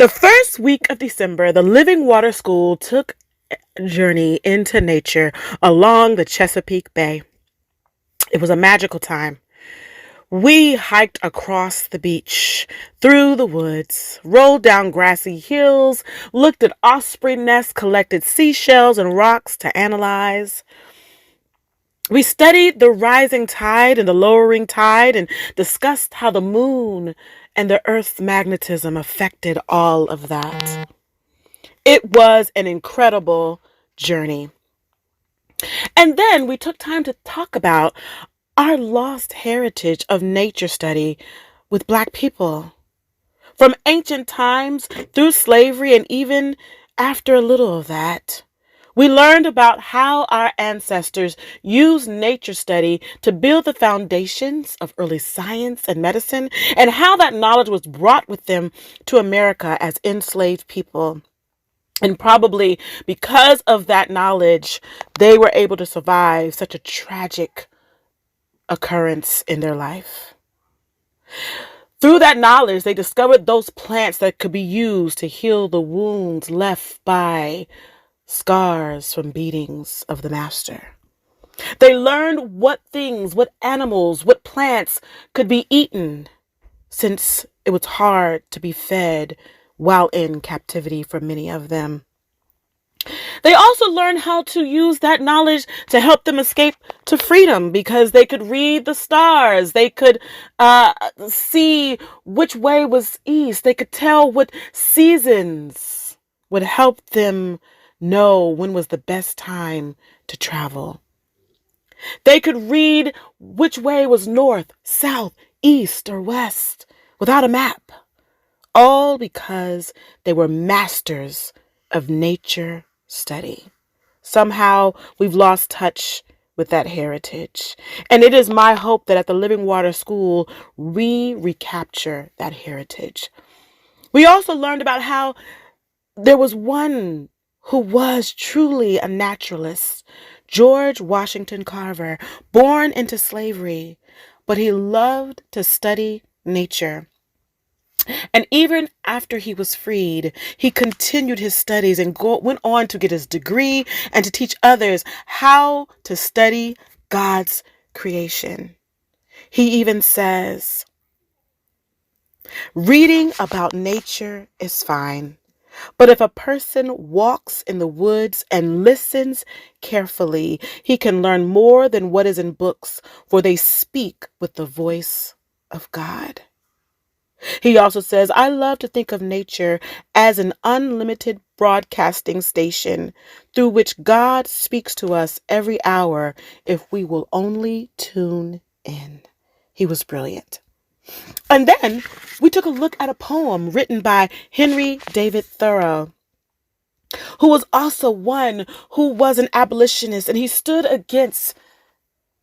The first week of December, the Living Water School took a journey into nature along the Chesapeake Bay. It was a magical time. We hiked across the beach, through the woods, rolled down grassy hills, looked at osprey nests, collected seashells and rocks to analyze. We studied the rising tide and the lowering tide and discussed how the moon and the earth's magnetism affected all of that. It was an incredible journey. And then we took time to talk about our lost heritage of nature study with Black people. From ancient times through slavery and even after a little of that, we learned about how our ancestors used nature study to build the foundations of early science and medicine, and how that knowledge was brought with them to America as enslaved people. And probably because of that knowledge, they were able to survive such a tragic occurrence in their life. Through that knowledge, they discovered those plants that could be used to heal the wounds left by scars from beatings of the master. They learned what things, what animals, what plants could be eaten, since it was hard to be fed while in captivity for many of them. They also learned how to use that knowledge to help them escape to freedom, because they could read the stars. They could see which way was east. They could tell what seasons would help them know when was the best time to travel. They could read which way was north, south, east, or west without a map, all because they were masters of nature study. Somehow we've lost touch with that heritage. And it is my hope that at the Living Water School, we recapture that heritage. We also learned about how there was one who was truly a naturalist, George Washington Carver, born into slavery, but he loved to study nature. And even after he was freed, he continued his studies and went on to get his degree and to teach others how to study God's creation. He even says, reading about nature is fine, but if a person walks in the woods and listens carefully, he can learn more than what is in books, for they speak with the voice of God. He also says, I love to think of nature as an unlimited broadcasting station through which God speaks to us every hour if we will only tune in. He was brilliant. And then we took a look at a poem written by Henry David Thoreau, who was also one who was an abolitionist, and he stood against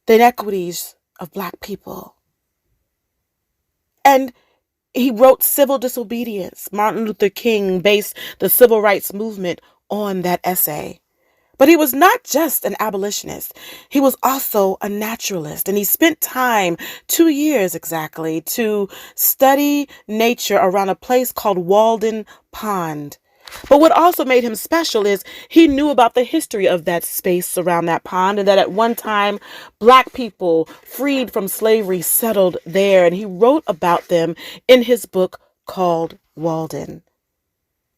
the inequities of Black people. And he wrote Civil Disobedience. Martin Luther King based the civil rights movement on that essay. But he was not just an abolitionist. He was also a naturalist. And he spent time, 2 years exactly, to study nature around a place called Walden Pond. But what also made him special is he knew about the history of that space around that pond, and that at one time Black people freed from slavery settled there. And he wrote about them in his book called Walden.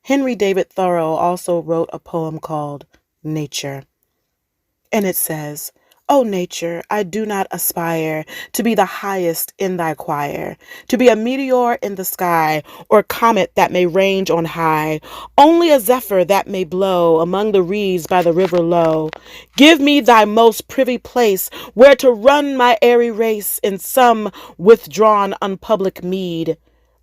Henry David Thoreau also wrote a poem called Nature. And it says, O nature, I do not aspire to be the highest in thy choir, to be a meteor in the sky, or comet that may range on high, only a zephyr that may blow among the reeds by the river low. Give me thy most privy place, where to run my airy race in some withdrawn unpublic mead.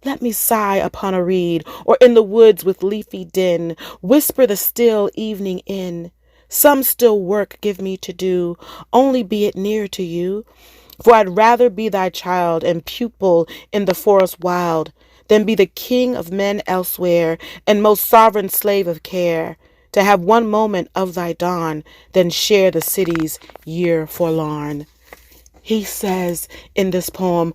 Let me sigh upon a reed, or in the woods with leafy din, whisper the still evening in. Some still work give me to do, only be it near to you. For I'd rather be thy child and pupil in the forest wild, than be the king of men elsewhere, and most sovereign slave of care. To have one moment of thy dawn, than share the city's year forlorn. He says in this poem,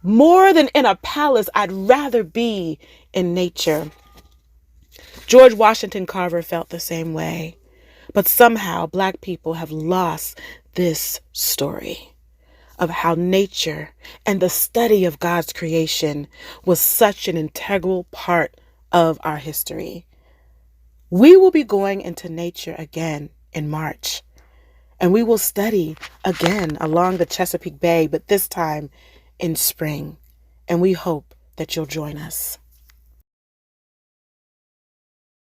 more than in a palace, I'd rather be in nature. George Washington Carver felt the same way. But somehow Black people have lost this story of how nature and the study of God's creation was such an integral part of our history. We will be going into nature again in March, and we will study again along the Chesapeake Bay, but this time in spring. And we hope that you'll join us.